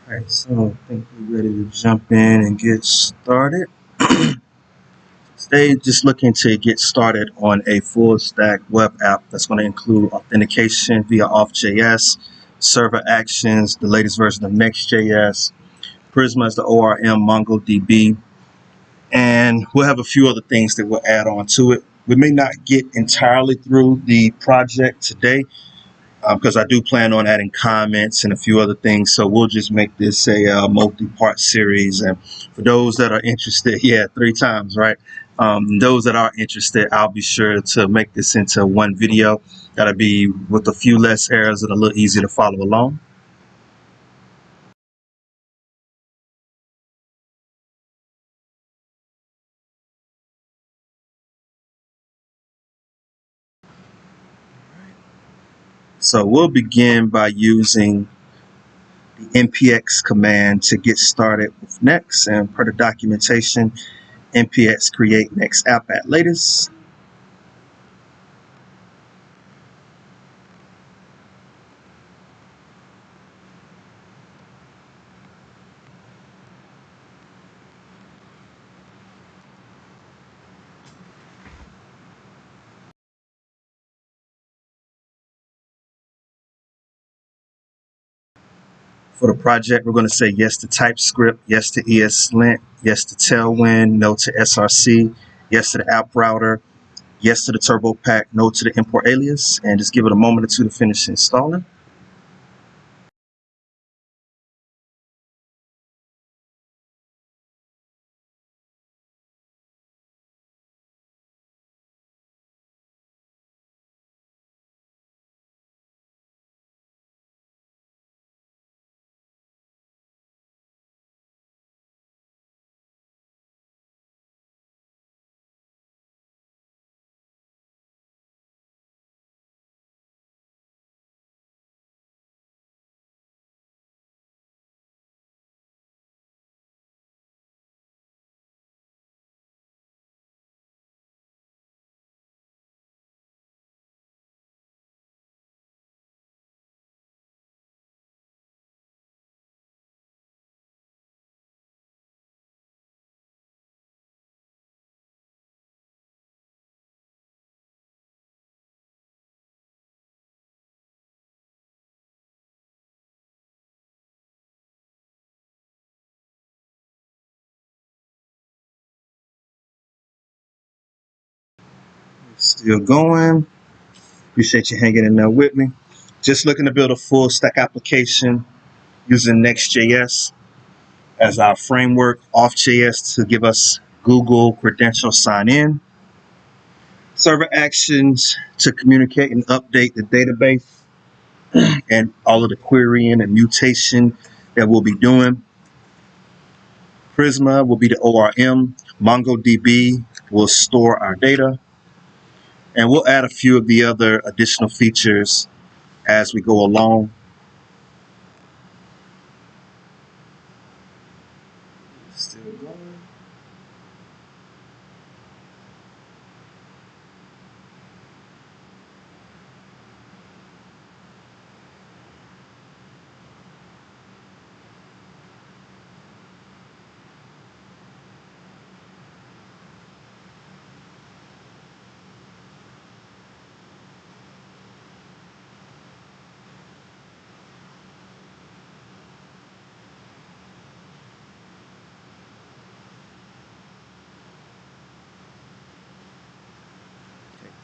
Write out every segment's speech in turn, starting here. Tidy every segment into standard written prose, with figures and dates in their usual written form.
All right, so I think we're ready to jump in and get started. Today, just looking to get started on a full stack web app that's going to include authentication via authjs, server actions, the latest version of nextjs, prisma is the ORM, mongodb, and we'll have a few other things that we'll add on to it. We may not get entirely through the project today, because I do plan on adding comments and a few other things. So we'll just make this a multi-part series. And for those that are interested, yeah, 3 times, right? Those that are interested, I'll be sure to make this into one video. That'll be with a few less errors and a little easier to follow along. So we'll begin by using the npx command to get started with Next. And per the documentation, npx create next app at latest. For the project, we're going to say yes to TypeScript, yes to ESLint, yes to Tailwind, no to SRC, yes to the app router, yes to the turbo pack, no to the import alias, and just give it a moment or two to finish installing. Still going. Appreciate you hanging in there with me. Just looking to build a full stack application using Next.js as our framework, authjs to give us Google credential sign in, server actions to communicate and update the database, and all of the querying and mutation that we'll be doing. Prisma will be the ORM. MongoDB will store our data. And we'll add a few of the other additional features as we go along. Still going.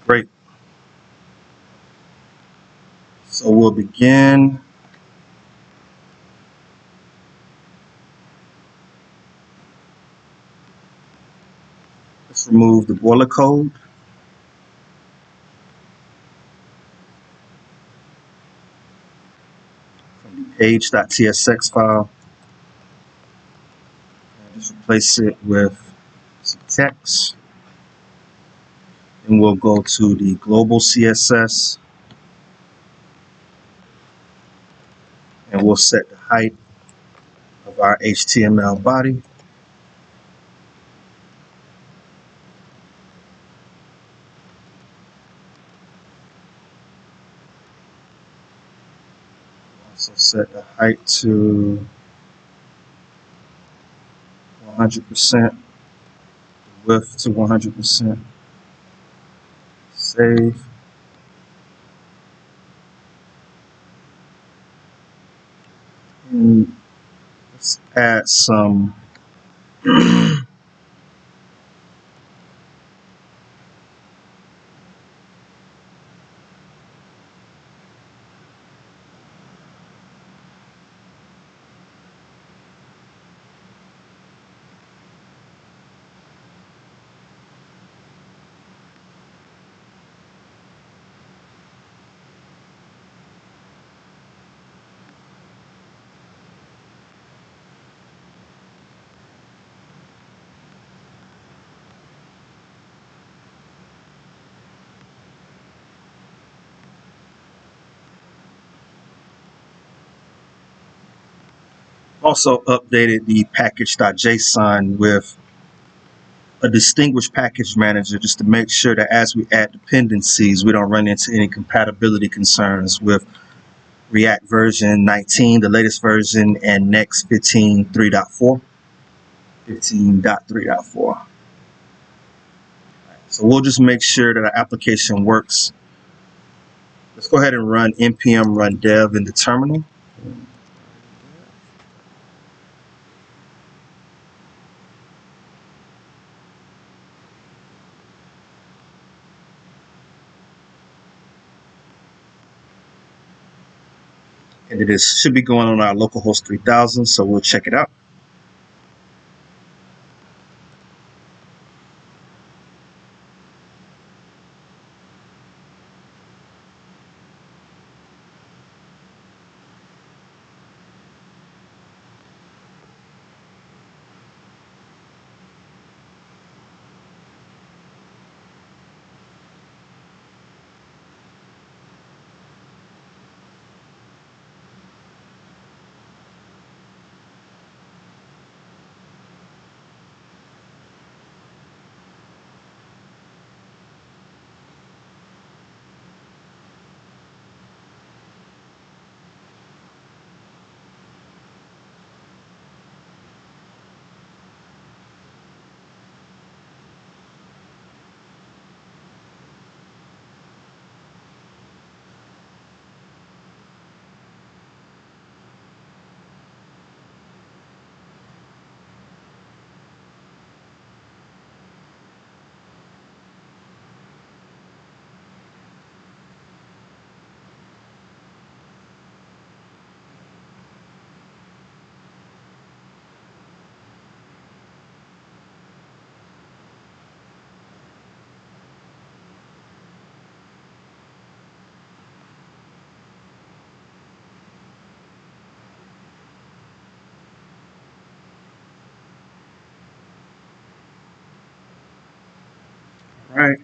Great. So we'll begin. Let's remove the boiler code. From the page.tsx file. And just replace it with some text. And we'll go to the global CSS. And we'll set the height of our HTML body. Also set the height to 100%, width to 100%. Save. And let's add some also updated the package.json with a distinguished package manager just to make sure that as we add dependencies, we don't run into any compatibility concerns with React version 19, the latest version, and Next 15.3.4. 15.3.4. So we'll just make sure that our application works. Let's go ahead and run npm run dev in the terminal. And it should be going on our localhost 3000, so we'll check it out. Right.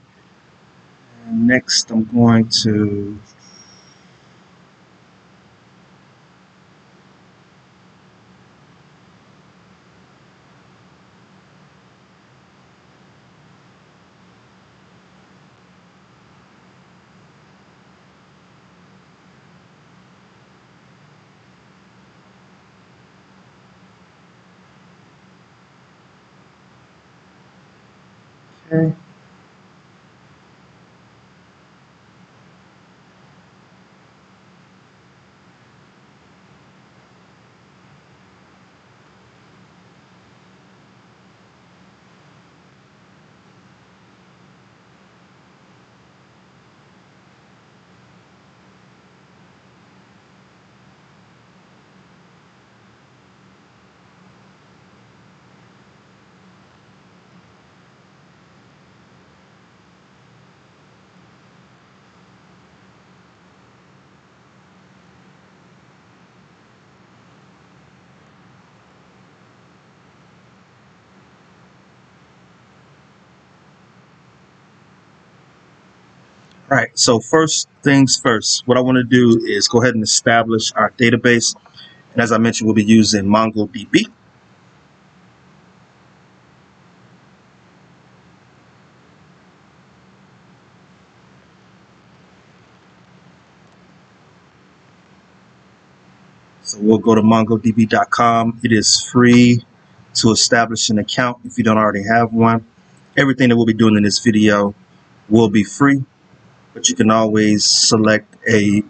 And next, I'm going to okay. Right. So first things first, what I want to do is go ahead and establish our database. And as I mentioned, we'll be using MongoDB. So we'll go to mongodb.com. It is free to establish an account if you don't already have one. Everything that we'll be doing in this video will be free, but you can always select a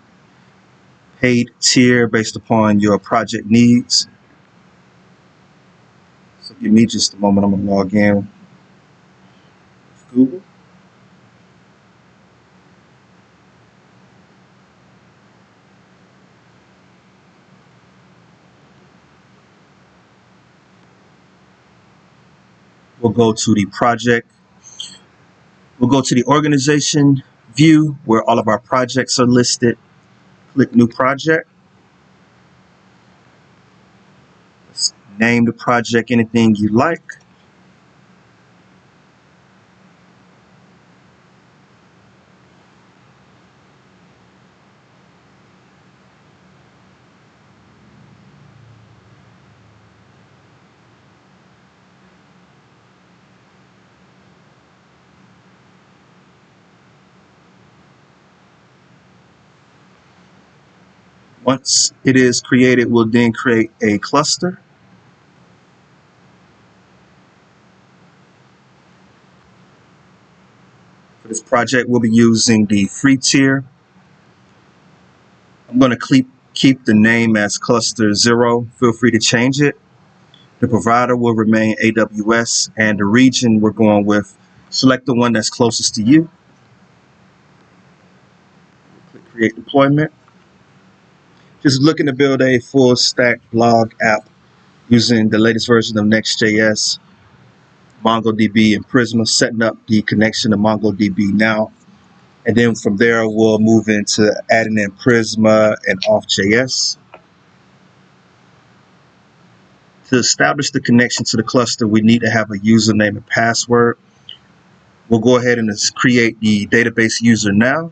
paid tier based upon your project needs. So give me just a moment. I'm going to log in with Google. We'll go to the project. We'll go to the organization view where all of our projects are listed. Click new project. Let's name the project anything you like. Once it is created, we'll then create a cluster. For this project, we'll be using the free tier. I'm going to keep the name as cluster 0. Feel free to change it. The provider will remain AWS, and the region we're going with, select the one that's closest to you. Click create deployment. Just looking to build a full stack blog app using the latest version of Next.js, MongoDB, and Prisma, setting up the connection to MongoDB now. And then from there, we'll move into adding in Prisma and authjs. To establish the connection to the cluster, we need to have a username and password. We'll go ahead and create the database user now.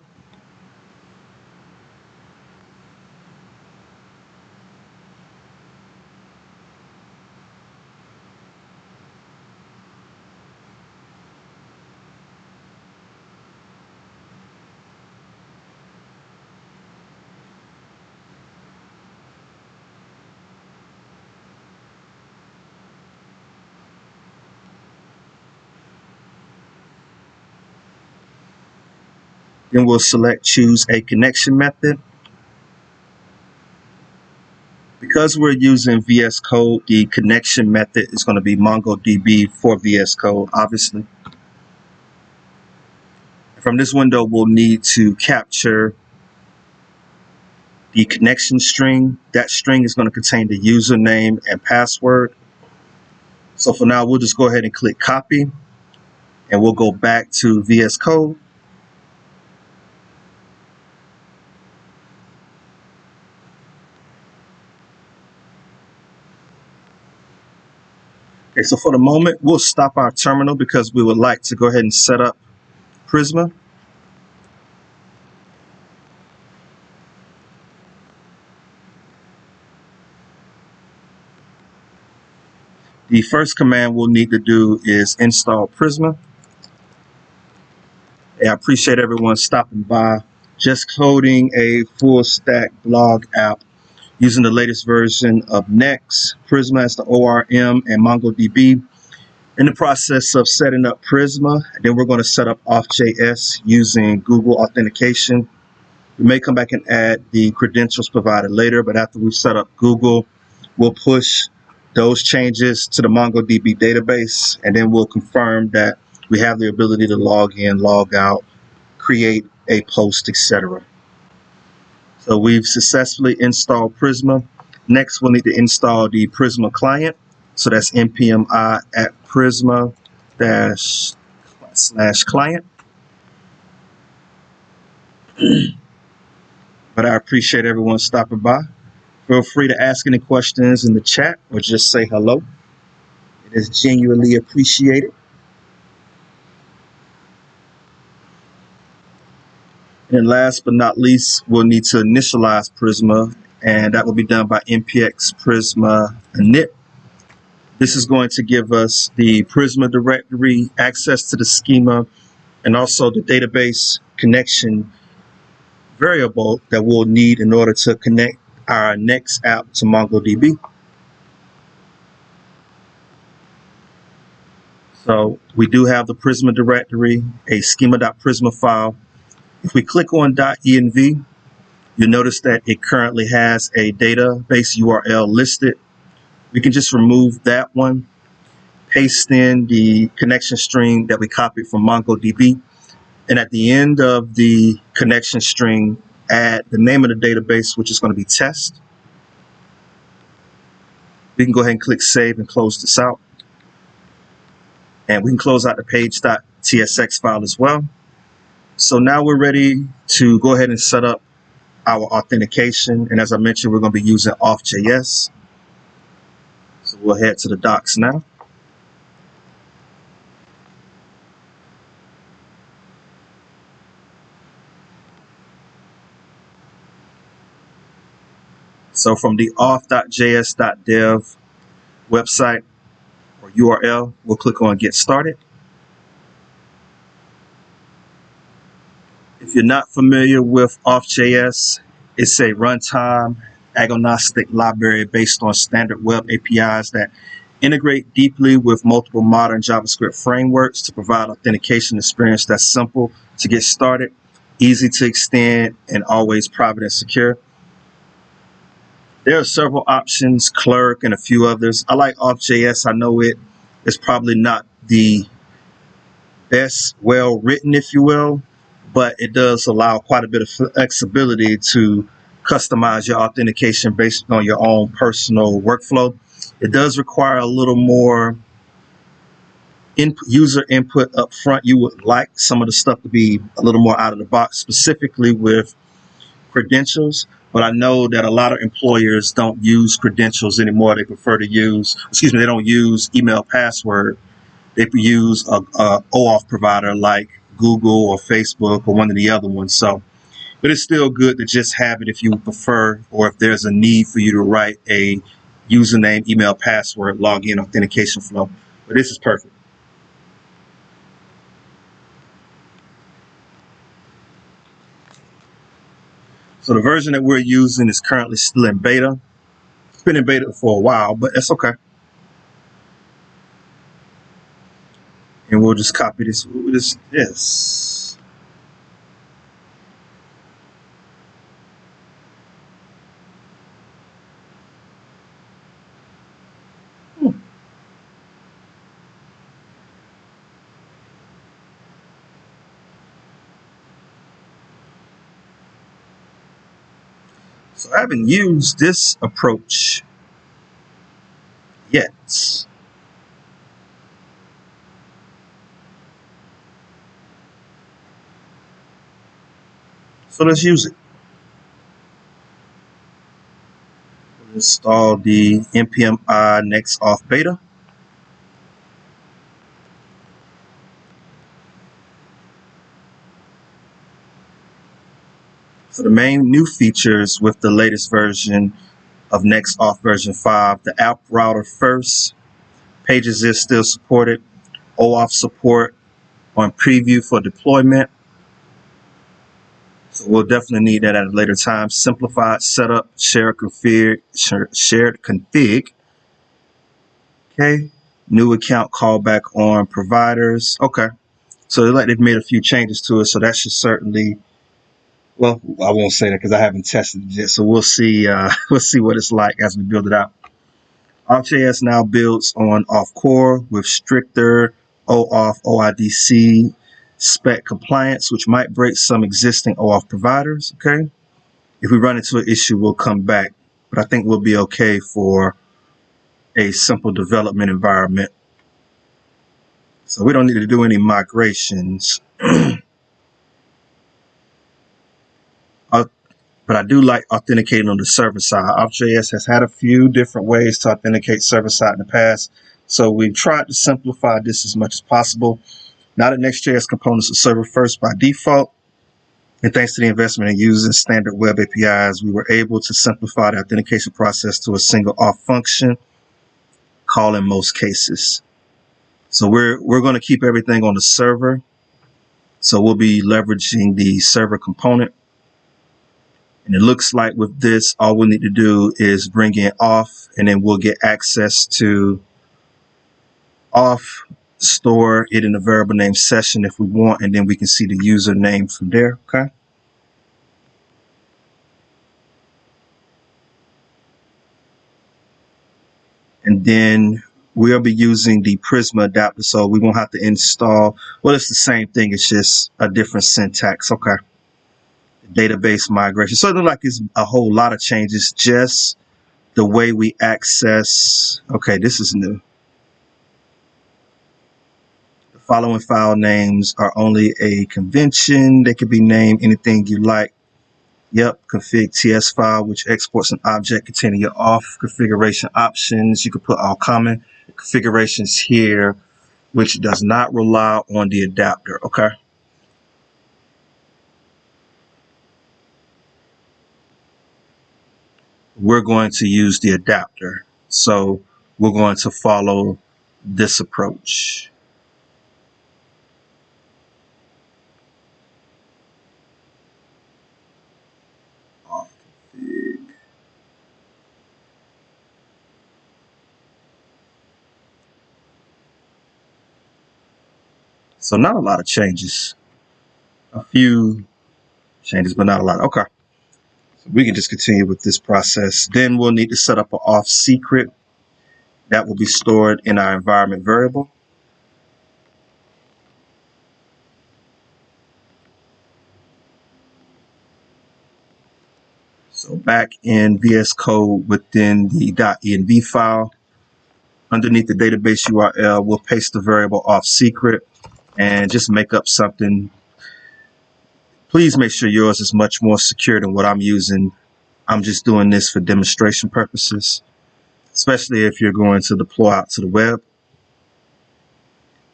Then we'll select choose a connection method. Because we're using VS Code, the connection method is going to be MongoDB for VS Code, obviously. From this window, we'll need to capture the connection string. That string is going to contain the username and password. So for now, we'll just go ahead and click copy, and we'll go back to VS Code. Okay, so for the moment, we'll stop our terminal because we would like to go ahead and set up Prisma. The first command we'll need to do is install Prisma. I appreciate everyone stopping by. Just coding a full stack blog app using the latest version of Next, Prisma as the ORM, and MongoDB. In the process of setting up Prisma, then we're going to set up authjs using Google authentication. We may come back and add the credentials provided later, but after we set up Google, we'll push those changes to the MongoDB database, and then we'll confirm that we have the ability to log in, log out, create a post, etc. So we've successfully installed Prisma. Next, we'll need to install the Prisma client. So that's npm I at prisma / client. But I appreciate everyone stopping by. Feel free to ask any questions in the chat or just say hello. It is genuinely appreciated. And last but not least, we'll need to initialize Prisma, and that will be done by npx prisma init. This is going to give us the Prisma directory, access to the schema, and also the database connection variable that we'll need in order to connect our next app to MongoDB. So we do have the Prisma directory, a schema.prisma file. If we click on .env, you'll notice that it currently has a database URL listed. We can just remove that one, paste in the connection string that we copied from MongoDB, and at the end of the connection string, add the name of the database, which is going to be test. We can go ahead and click save and close this out. And we can close out the page.tsx file as well. So now we're ready to go ahead and set up our authentication. And as I mentioned, we're going to be using authjs. So we'll head to the docs now. So from the auth.js.dev website or URL, we'll click on Get Started. If you're not familiar with authjs, it's a runtime agnostic library based on standard web APIs that integrate deeply with multiple modern JavaScript frameworks to provide authentication experience that's simple to get started, easy to extend, and always private and secure. There are several options, Clerk and a few others. I like authjs. I know it is probably not the best well written, if you will, but it does allow quite a bit of flexibility to customize your authentication based on your own personal workflow. It does require a little more user input up front. You would like some of the stuff to be a little more out of the box, specifically with credentials. But I know that a lot of employers don't use credentials anymore. They prefer to use, they don't use email password. They use a OAuth provider like Google or Facebook or one of the other ones. So, but it's still good to just have it if you prefer, or if there's a need for you to write a username, email, password, login, authentication flow. But this is perfect. So the version that we're using is currently still in beta. It's been in beta for a while, but that's okay. And we'll just copy this. This. So I haven't used this approach yet. So let's use it. We'll install the npm I next auth beta. So the main new features with the latest version of NextAuth version 5, the app router first, pages is still supported, OAuth support on preview for deployment. So we'll definitely need that at a later time. Simplified setup, shared config. Okay. New account callback on providers. Okay. So they've made a few changes to it. So that should certainly, well, I won't say that because I haven't tested it yet. So we'll see. We'll see what it's like as we build it out. AuthJS now builds on auth core with stricter OAuth OIDC spec compliance, which might break some existing OAuth providers. Okay. If we run into an issue, we'll come back, but I think we'll be okay for a simple development environment. So we don't need to do any migrations. But I do like authenticating on the server side. AuthJS has had a few different ways to authenticate server side in the past. So we've tried to simplify this as much as possible. Now that Next.js components are server first by default, and thanks to the investment in using standard web APIs, we were able to simplify the authentication process to a single auth function, call in most cases. So we're going to keep everything on the server. So we'll be leveraging the server component. And it looks like with this, all we need to do is bring in auth, and then we'll get access to auth, store it in a variable name session if we want, and then we can see the username from there. Okay. And then we'll be using the Prisma adapter, so we won't have to install. Well, it's the same thing. It's just a different syntax. Okay. Database migration. So it looks like it's a whole lot of changes. Just the way we access. Okay, this is new. The following file names are only a convention. They could be named anything you like. Yep, config ts file, which exports an object containing your auth configuration options. You could put all common configurations here, which does not rely on the adapter. Okay. We're going to use the adapter. So we're going to follow this approach. Auth config. So not a lot of changes. A few changes, but not a lot. Okay. So we can just continue with this process. Then we'll need to set up an auth secret that will be stored in our environment variable. So back in VS Code within the .env file, underneath the database URL, we'll paste the variable auth secret and just make up something. Please make sure yours is much more secure than what I'm using. I'm just doing this for demonstration purposes, especially if you're going to deploy out to the web.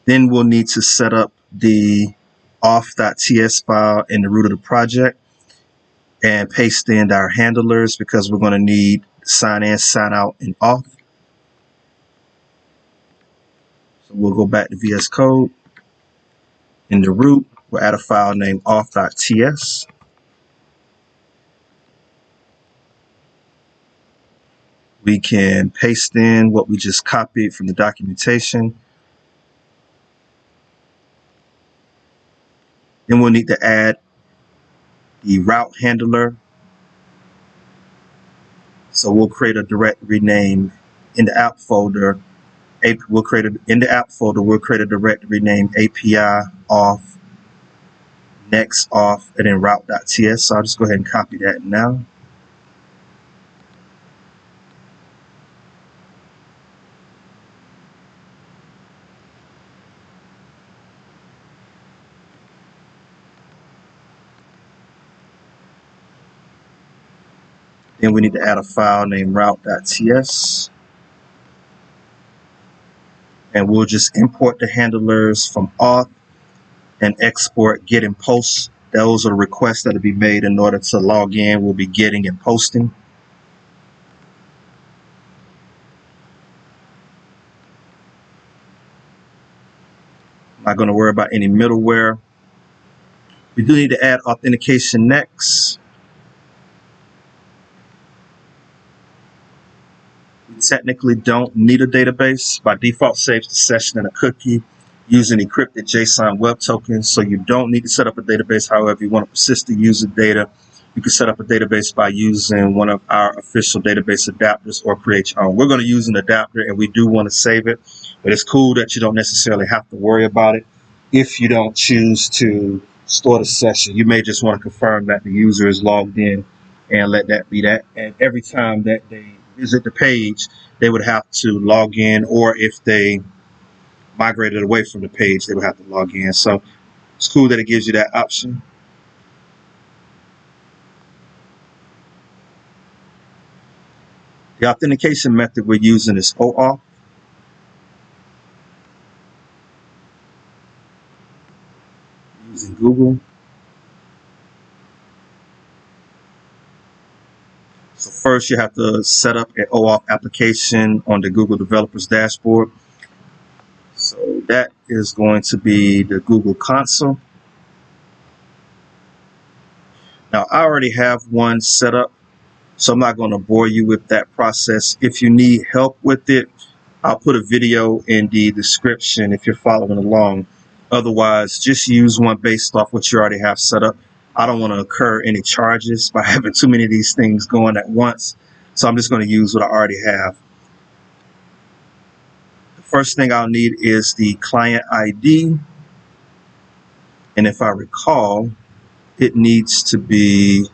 Then we'll need to set up the auth.ts file in the root of the project and paste in our handlers because we're going to need sign in, sign out, and auth. So we'll go back to VS Code. In the root, we'll add a file named auth.ts. We can paste in what we just copied from the documentation. Then we'll need to add the route handler. So we'll create a directory name in the app folder. We'll create a directory named API auth next auth and then route.ts. So I'll just go ahead and copy that now. Then we need to add a file named route.ts. And we'll just import the handlers from auth and export get and post Those are the requests that will be made in order to log in. We'll be getting and posting. I'm not going to worry about any middleware. We do need to add authentication next. We technically don't need a database. By default, saves the session and a cookie using encrypted JSON web tokens. So you don't need to set up a database. However, you want to persist the user data, you can set up a database by using one of our official database adapters or create your own. We're going to use an adapter and we do want to save it, but it's cool that you don't necessarily have to worry about it. If you don't choose to store the session, you may just want to confirm that the user is logged in and let that be that. And every time that they visit the page, they would have to log in, or if they migrated away from the page, they would have to log in. So it's cool that it gives you that option. The authentication method we're using is OAuth. Using Google. So first you have to set up an OAuth application on the Google Developers Dashboard. So that is going to be the Google console. Now I already have one set up, so I'm not going to bore you with that process. If you need help with it, I'll put a video in the description if you're following along. Otherwise, just use one based off what you already have set up. I don't want to incur any charges by having too many of these things going at once. So I'm just going to use what I already have. The first thing I'll need is the client ID. And if I recall, it needs to be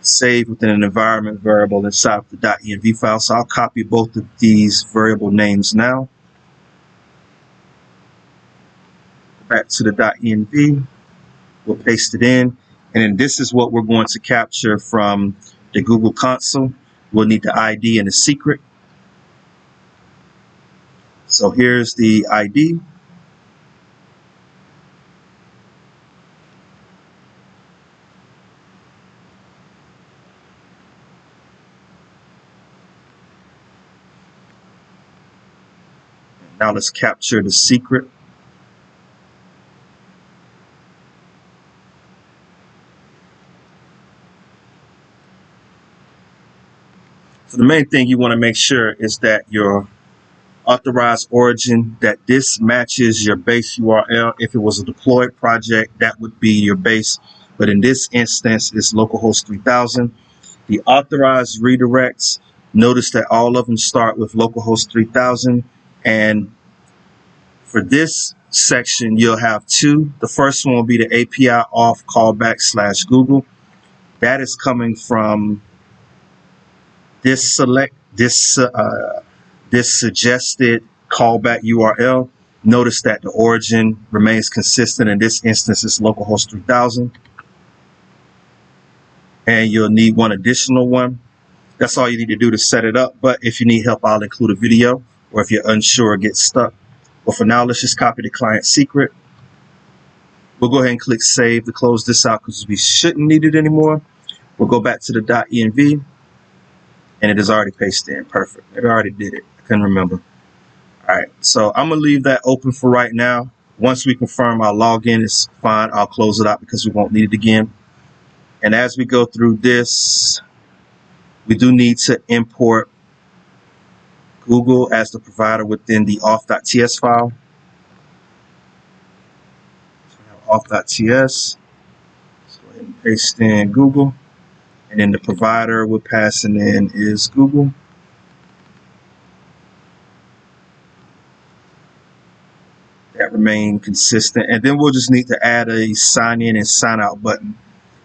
saved within an environment variable inside of the .env file. So I'll copy both of these variable names now. Back to the .env, we'll paste it in, and then this is what we're going to capture from the Google console. We'll need the ID and the secret. So here's the ID. Now let's capture the secret. So the main thing you want to make sure is that your authorized origin, that this matches your base URL. If it was a deployed project, that would be your base. But in this instance, it's localhost 3000. The authorized redirects, notice that all of them start with localhost 3000. And for this section, you'll have two. The first one will be the API auth callback / Google. That is coming from this suggested callback URL. Notice that the origin remains consistent. In this instance, it's localhost 3000. And you'll need one additional one. That's all you need to do to set it up. But if you need help, I'll include a video, or if you're unsure or get stuck. But for now, let's just copy the client secret. We'll go ahead and click save to close this out because we shouldn't need it anymore. We'll go back to the .env, and it is already pasted in. Perfect. It already did it. I couldn't remember. All right, so I'm going to leave that open for right now. Once we confirm our login is fine, I'll close it out because we won't need it again. And as we go through this, we do need to import Google as the provider within the auth.ts file. So we have auth.ts. Let's go ahead and paste in Google. And then the provider we're passing in is Google. That remain consistent. And then we'll just need to add a sign in and sign out button,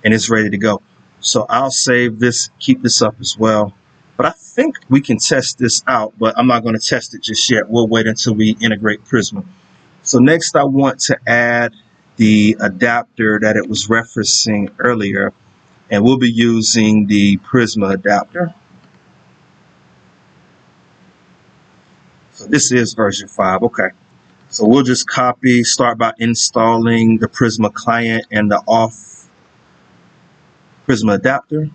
and it's ready to go. So I'll save this, keep this up as well. But I think we can test this out, but I'm not going to test it just yet. We'll wait until we integrate Prisma. So next I want to add the adapter that it was referencing earlier, and we'll be using the Prisma adapter. So this is version 5. Okay. So we'll just start by installing the Prisma client and the auth Prisma adapter.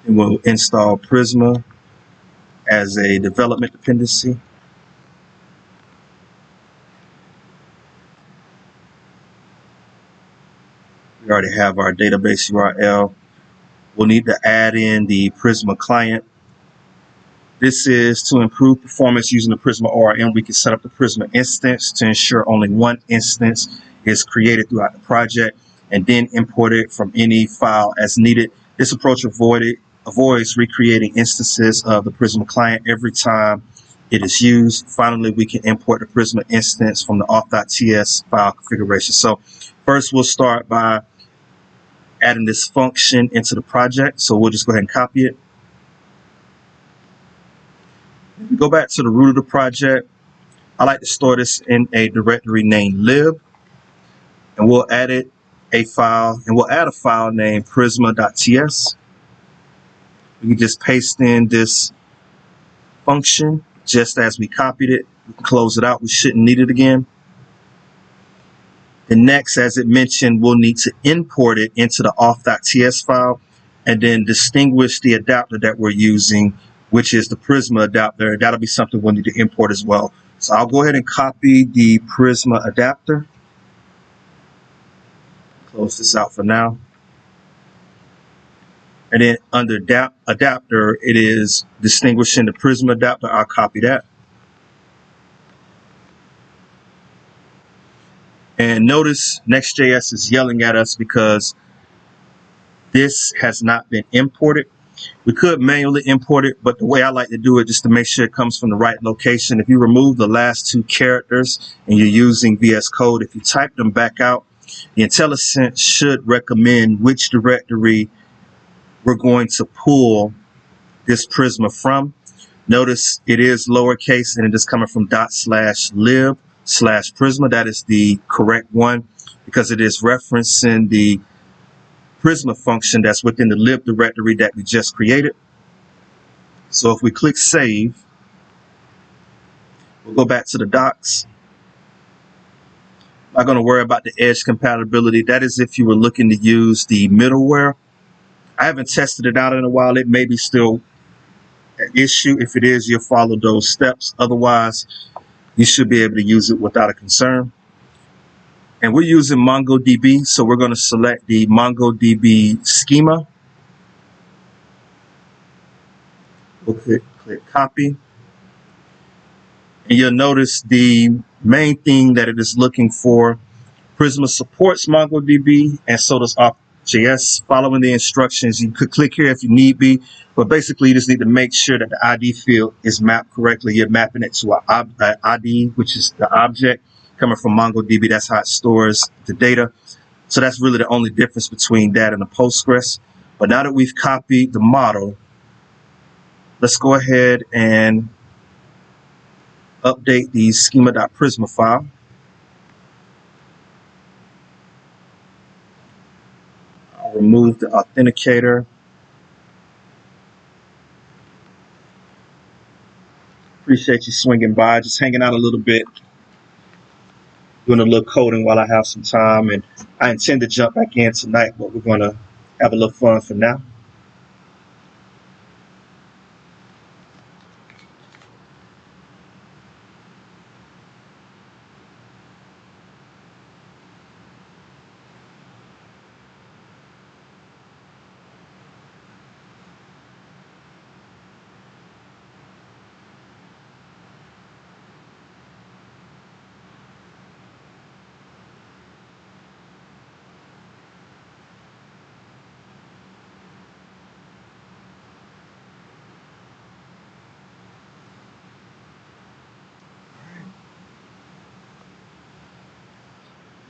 And we'll install Prisma as a development dependency. We already have our database URL. We'll need to add in the Prisma client. This is to improve performance using the Prisma ORM. We can set up the Prisma instance to ensure only one instance is created throughout the project and then import it from any file as needed. This approach avoids recreating instances of the Prisma client every time it is used. Finally, we can import the Prisma instance from the authjs file configuration. So first, we'll start by adding this function into the project. So we'll just go ahead and copy it. If we go back to the root of the project, I like to store this in a directory named lib, and we'll add a file named prisma.ts. We can just paste in this function just as we copied it. We can close it out. We shouldn't need it again. And next, as it mentioned, we'll need to import it into the auth.ts file and then distinguish the adapter that we're using, which is the Prisma adapter. That'll be something we'll need to import as well. So I'll go ahead and copy the Prisma adapter. Close this out for now. And then under adapter, it is distinguishing the Prisma adapter. I'll copy that. And notice Next.js is yelling at us because this has not been imported. We could manually import it, but the way I like to do it, just to make sure it comes from the right location, if you remove the last two characters and you're using VS Code, if you type them back out, the IntelliSense should recommend which directory we're going to pull this Prisma from. Notice it is lowercase and it is coming from ./lib/Prisma. That is the correct one because it is referencing the Prisma function that's within the lib directory that we just created. So if we click save, we'll go back to the docs. I'm not going to worry about the edge compatibility. That is if you were looking to use the middleware. I haven't tested it out in a while. It may be still an issue. If it is, you'll follow those steps. Otherwise, you should be able to use it without a concern. And we're using MongoDB, so we're going to select the MongoDB schema. We'll click copy. And you'll notice the main thing that it is looking for. Prisma supports MongoDB, and so does authjs. Following the instructions, you could click here if you need be, but basically you just need to make sure that the ID field is mapped correctly. You're mapping it to an ID, which is the object coming from MongoDB. That's how it stores the data. So that's really the only difference between that and the Postgres. But now that we've copied the model, let's go ahead and update the schema.prisma file. I'll remove the authenticator. Appreciate you swinging by, just hanging out a little bit, doing a little coding while I have some time. And I intend to jump back in tonight, but we're going to have a little fun for now.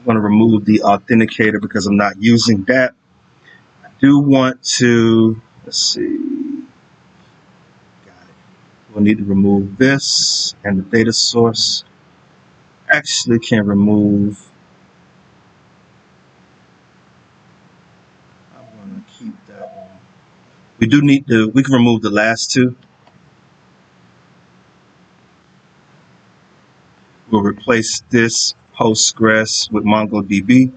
I'm going to remove the authenticator because I'm not using that. I do want to, let's see, got it. We'll need to remove this and the data source. Actually can remove, I'm going to keep that one. We can remove the last two. We'll replace this Postgres with MongoDB.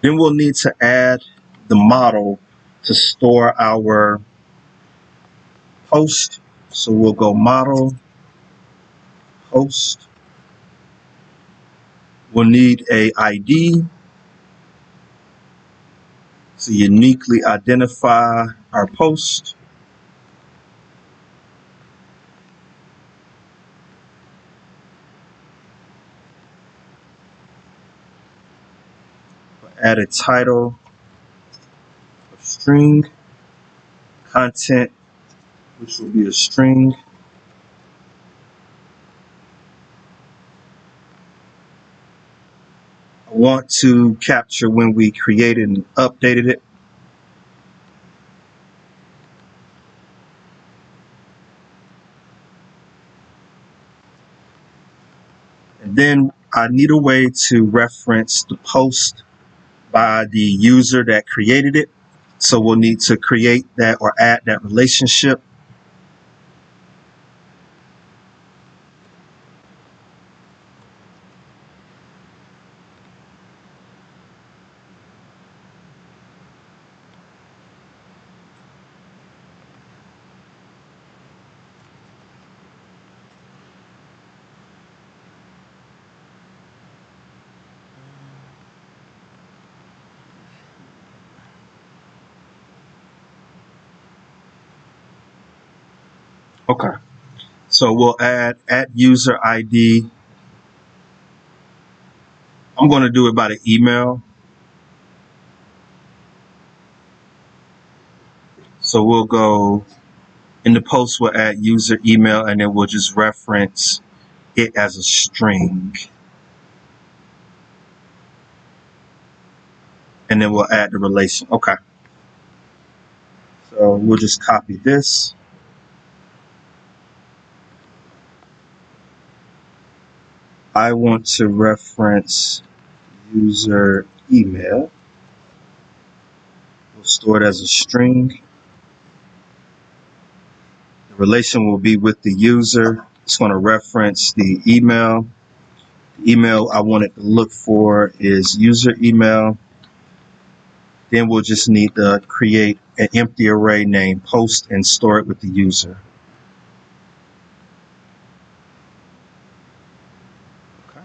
Then we'll need to add the model to store our host. So we'll go model, host. We'll need a ID to uniquely identify our post. We'll add a title of string, content, which will be a string. I want to capture when we created and updated it. And then I need a way to reference the post by the user that created it. So we'll need to create that or add that relationship. Okay. So we'll add user ID. I'm going to do it by the email. So we'll go in the post, we'll add user email, and then we'll just reference it as a string. And then we'll add the relation. Okay. So we'll just copy this. I want to reference user email. We'll store it as a string. The relation will be with the user. It's going to reference the email. The email I want it to look for is user email. Then we'll just need to create an empty array named post and store it with the user. Okay.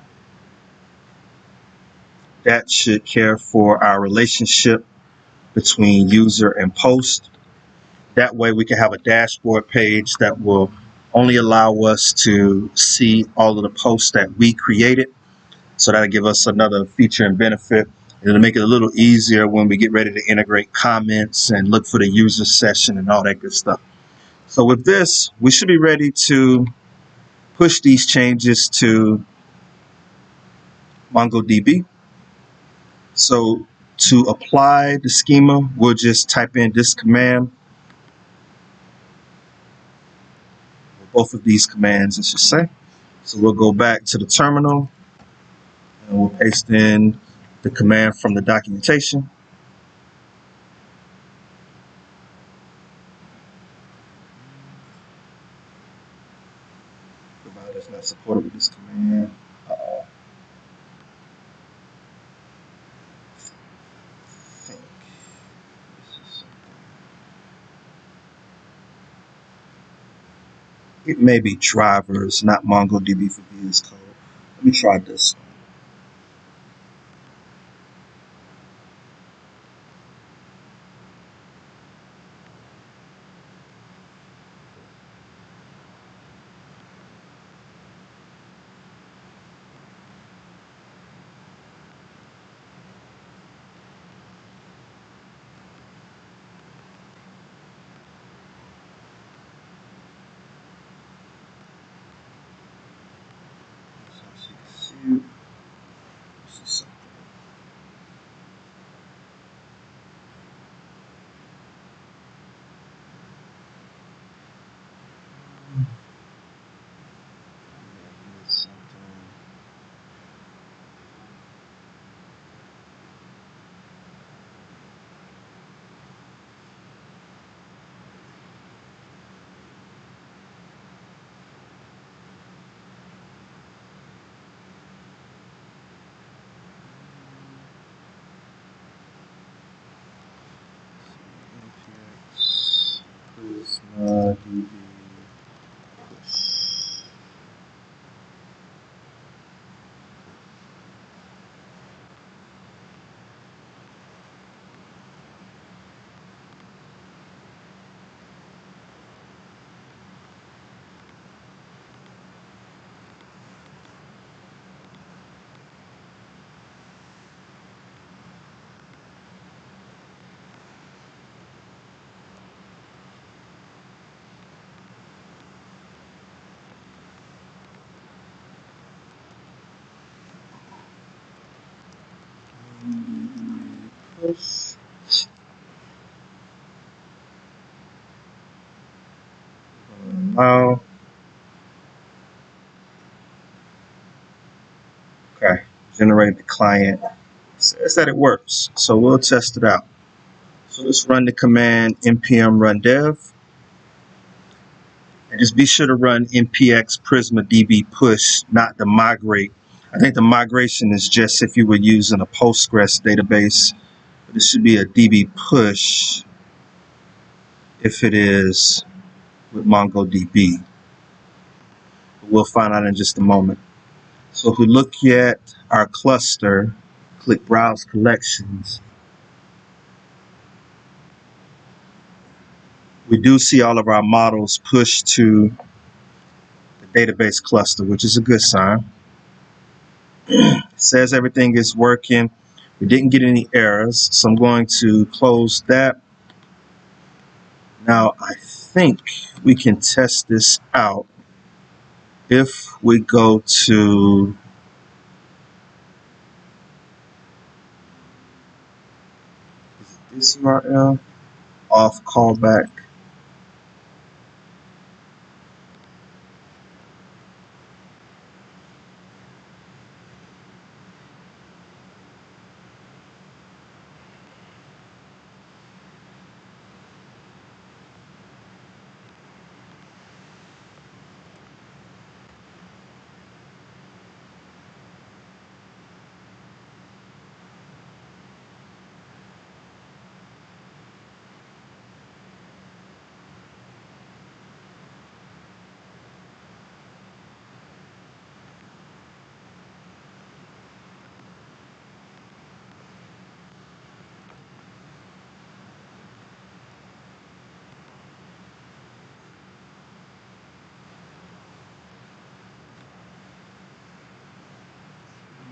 That should care for our relationship between user and post. That way we can have a dashboard page that will only allow us to see all of the posts that we created. So that'll give us another feature and benefit. It'll make it a little easier when we get ready to integrate comments and look for the user session and all that good stuff. So with this, we should be ready to push these changes to MongoDB. So to apply the schema, we'll just type in this command. Both of these commands, I should say. So we'll go back to the terminal and we'll paste in the command from the documentation. Provider is not supported with this command. It may be drivers, not MongoDB for VS Code. Let me try this. So you can see push. Allow. Okay, generate the client. It says that it works, so we'll test it out. So let's run the command npm run dev. And just be sure to run npx prisma db push, not the migrate. I think the migration is just if you were using a Postgres database. But it should be a db push if it is with mongodb. We'll find out in just a moment. So if we look at our cluster, click Browse Collections, we do see all of our models pushed to the database cluster, which is a good sign. It says everything is working. We didn't get any errors, so I'm going to close that. Now I think we can test this out if we go to this URL, auth callback.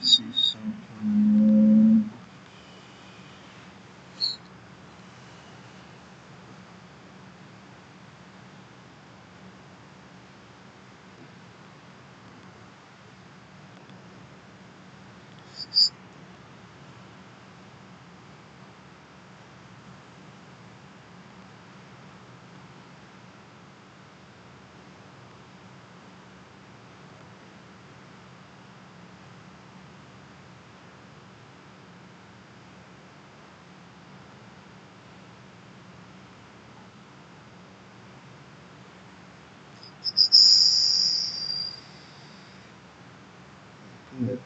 See something.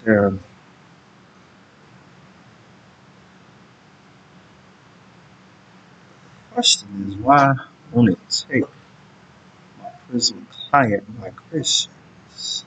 There. The question is, why won't it take my Prism client migrations?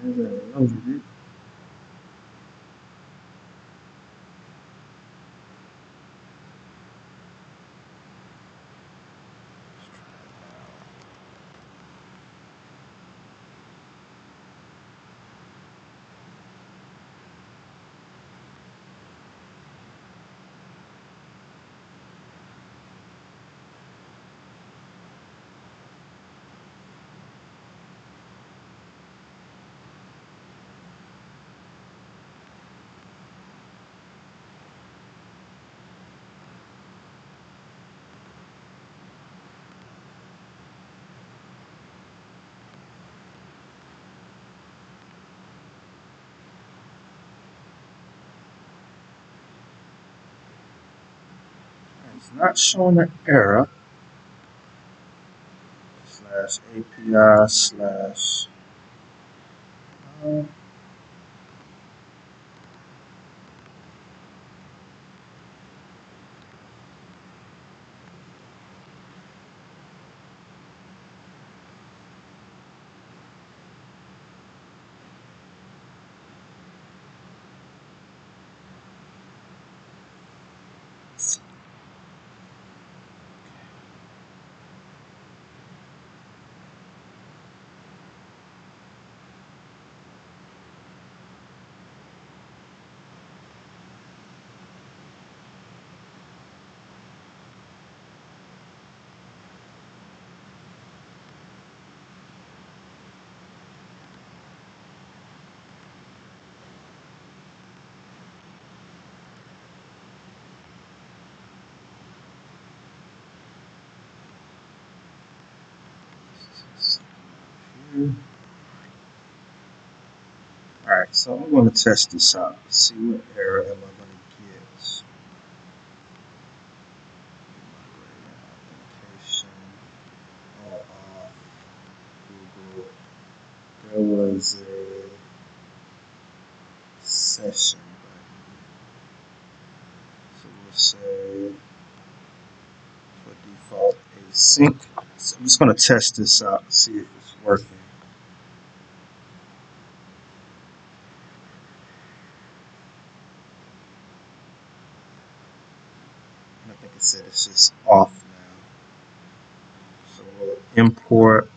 Loaded it. It's not showing an error. Slash API slash. Alright, so I'm going to test this out. See what error am I going to get. Authentication. Google. There was a session button. So we'll say for default async. So I'm just going to test this out, see if it's working. I think it said it's just off now. So we'll import,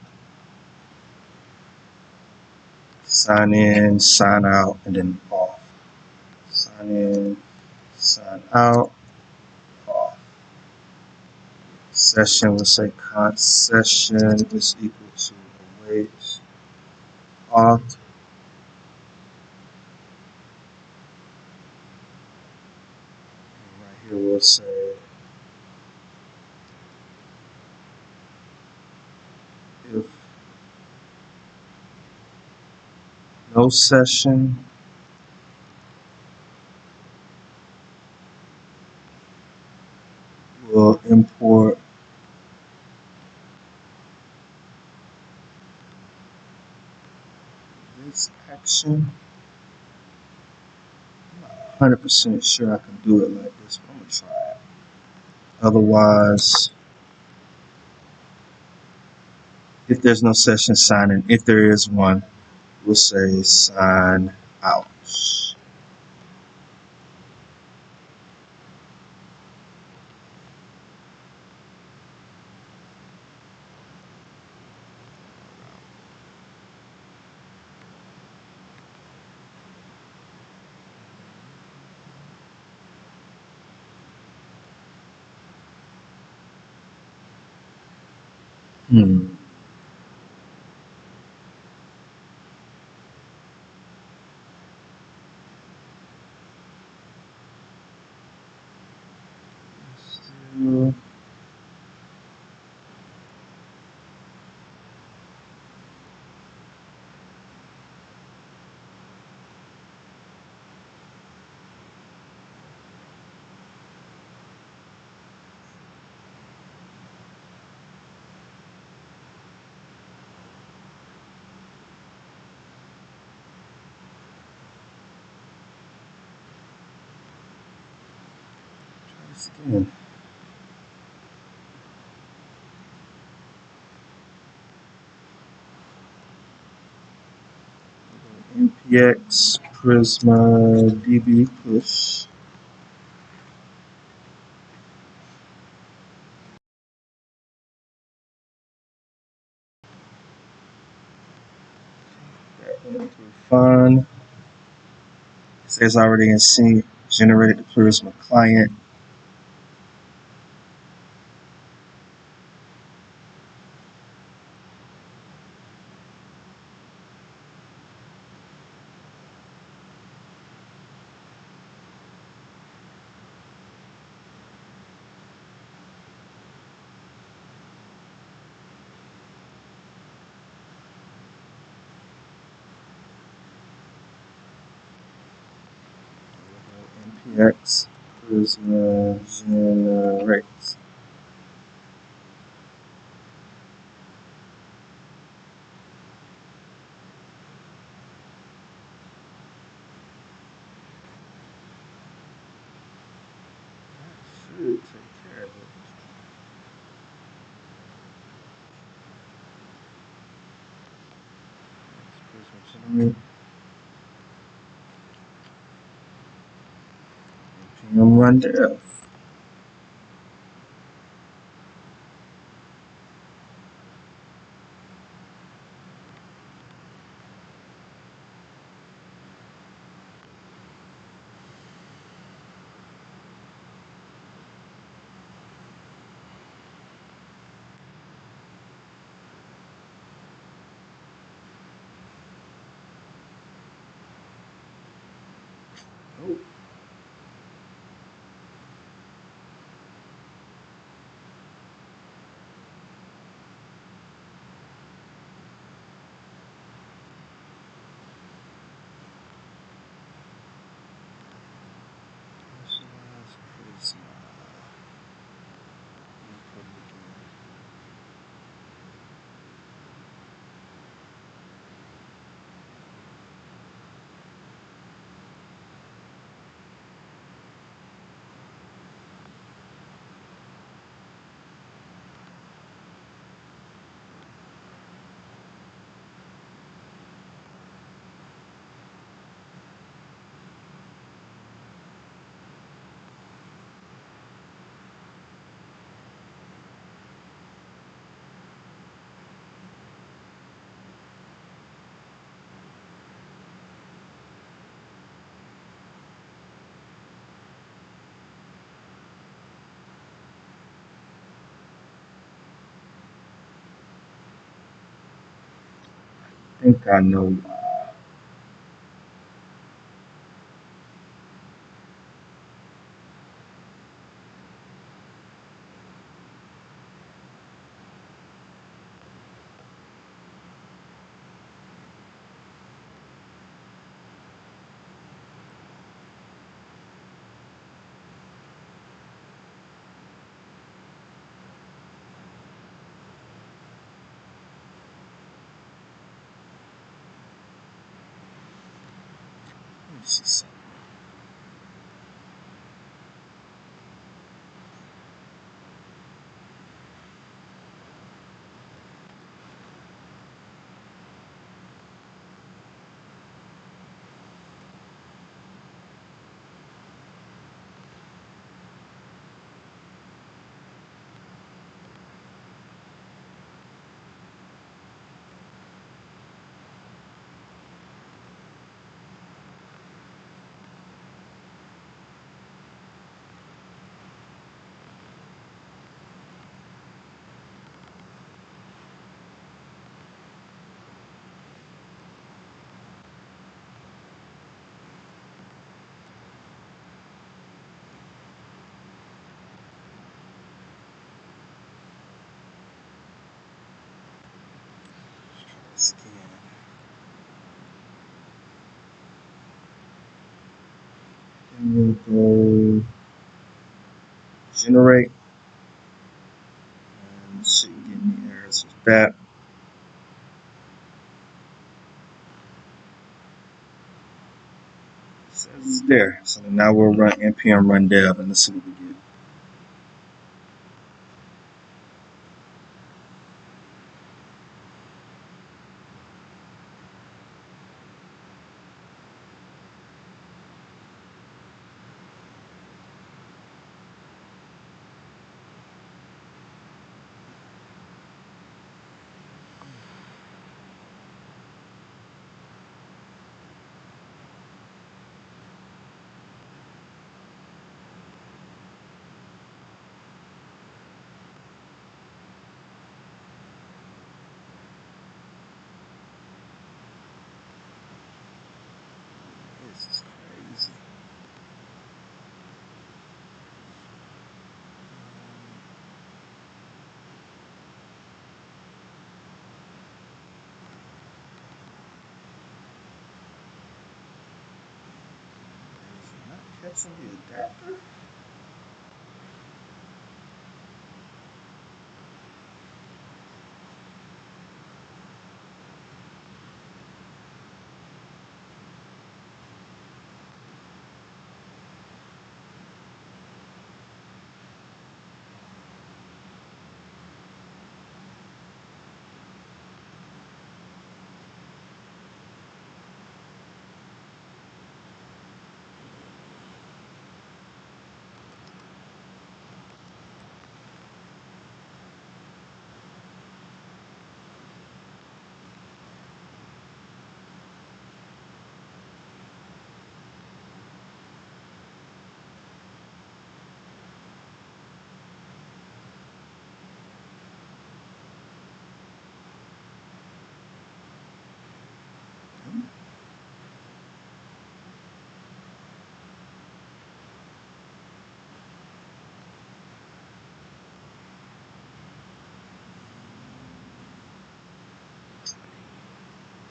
sign in, sign out, and then off. Sign in, sign out, off. Session, let's say const session is equal to await auth. And right here we'll say if no session will import this action. I'm not 100% sure I can do it like this, but I'm going to try it. Otherwise, if there's no session, sign in. If there is one, we'll say sign out. Still. Try this again. npx prisma db push. That went through fine. It says already in sync, generated the Prisma client. npx prisma generate. Should take care of it. Prisma generate. npm run dev. Oh. Prisma. I think I know why. Let me see something. Scan. Then we'll go generate and shouldn't get any errors with that. It says it's there. So now we'll run npm run dev and let's see what we get. That's in the adapter.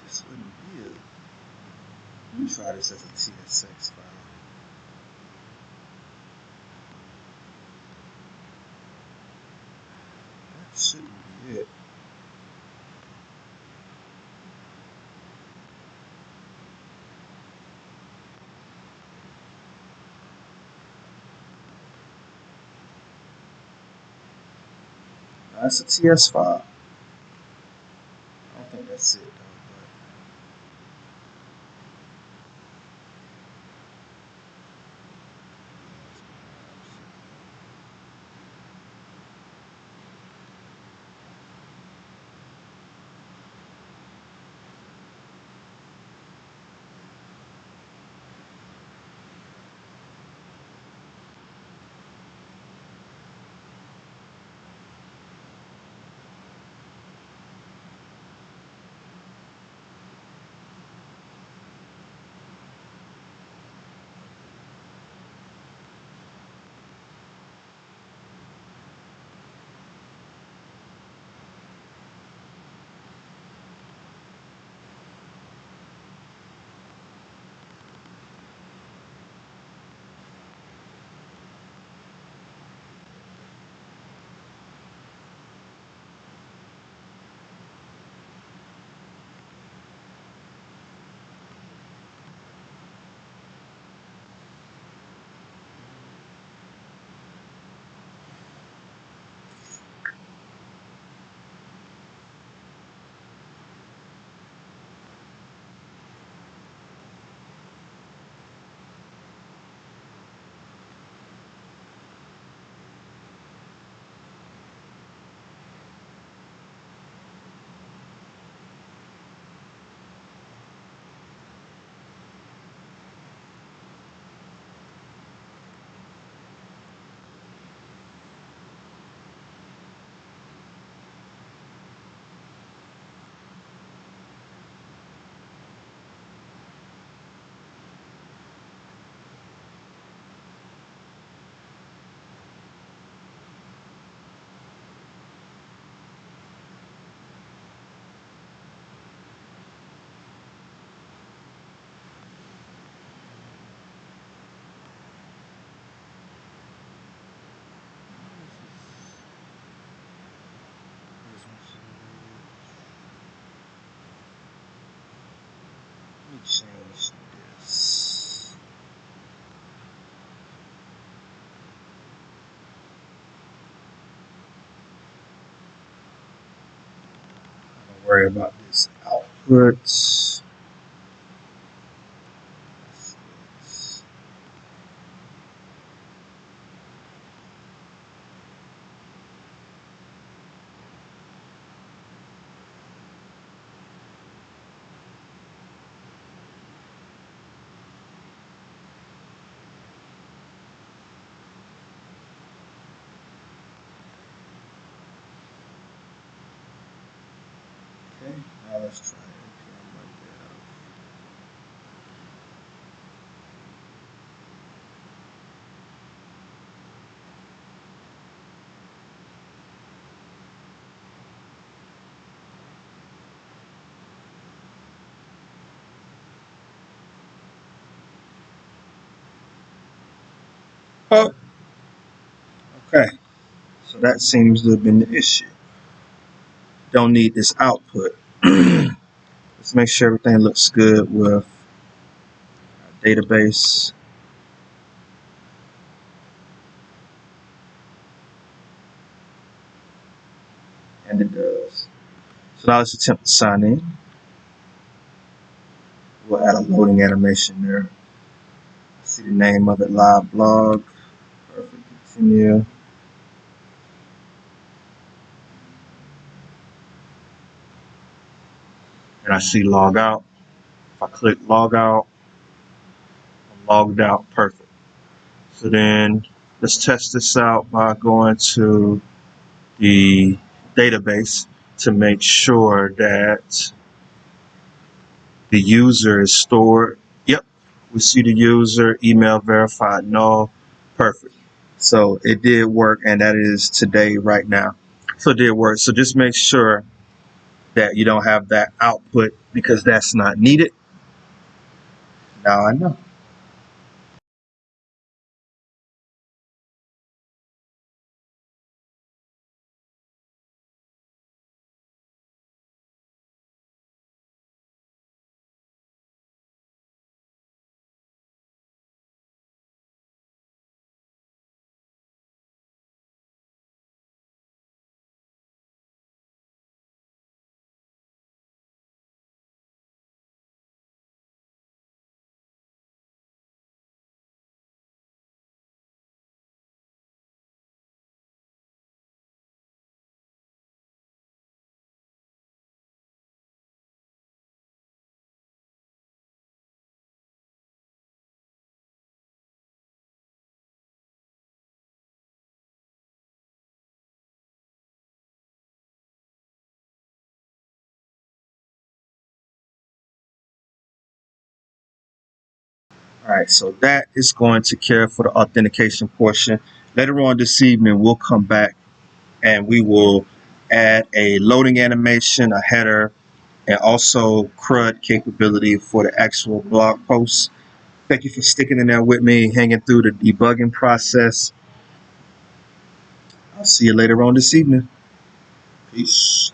This wouldn't be it. Let me try this as a TSX file. That shouldn't be it. That's a TS file. I don't think that's it though. Let me change this. Don't worry about this output. Okay, now let's try npm run dev. Oh, okay. So that seems to have been the issue. Don't need this output. Let's make sure everything looks good with our database. And it does. So now let's attempt to sign in. We'll add a loading animation there. See the name of it, live blog. Perfect. Continue. And I see log out. If I click log out, I'm logged out. Perfect. So then let's test this out by going to the database to make sure that the user is stored. Yep, we see the user, email verified, no, perfect. So it did work, and that is today right now. So it did work. So just make sure that you don't have that output because that's not needed. Now I know. All right, so that is going to care for the authentication portion. Later on this evening, we'll come back and we will add a loading animation, a header, and also CRUD capability for the actual blog post. Thank you for sticking in there with me, hanging through the debugging process. I'll see you later on this evening. Peace.